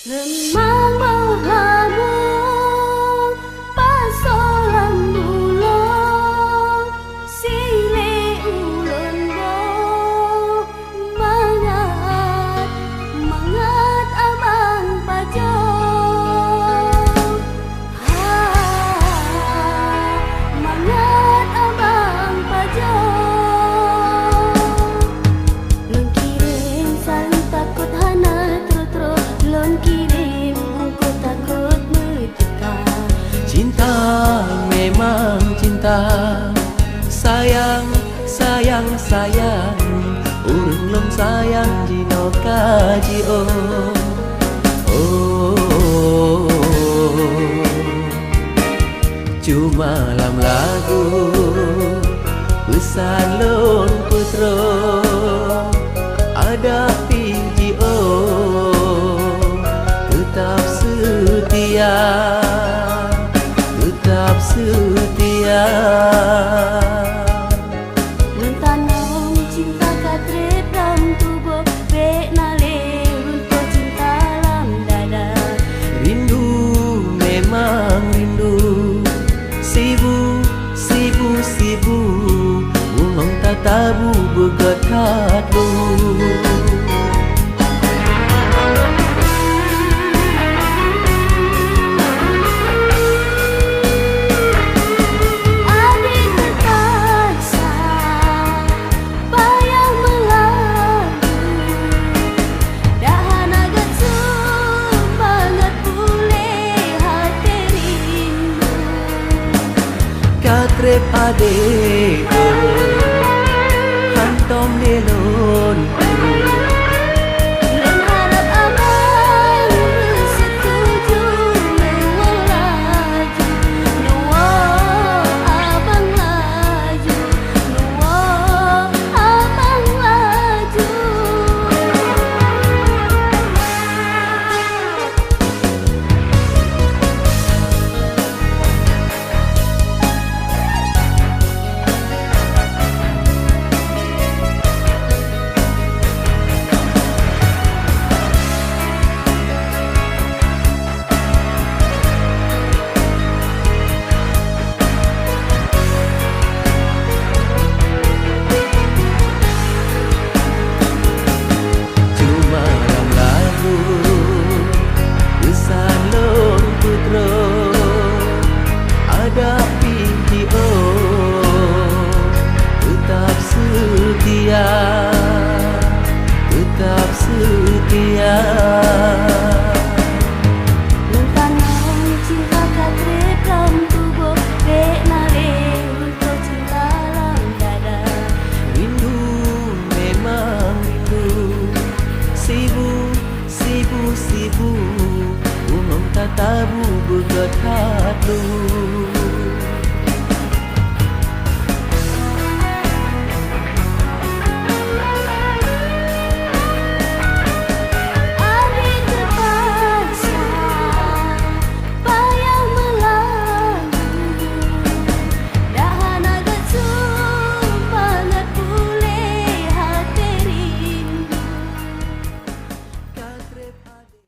Lemang menghamu pasolan bulong sile ulun bo mangat mangat abang pajong mangat abang pajong lon kirim saling takut hana tro lon kirim aku takut metika. Cinta memang cinta, sayang sayang sayang, urung lom sayang jino kaji oh. Cuma lam lagu pesan lon putro ada piji tetap setia, tetap setia. Lon tanong cinta katre pram tubo be nale runtuh cinta lam dada. Rindu memang rindu, sibu sibu sibu, ulong tatabu begat hatu. Katrep ade hantom nelon Harap abang setuju melaju nuwo abang laju nuwo abang laju. Tetap setia. Lon tanong cinta katre pram tubo be nale runtuh cinta lam dada. Rindu memang rindu, sibu sibu sibu, ulong tatabu begat hatu.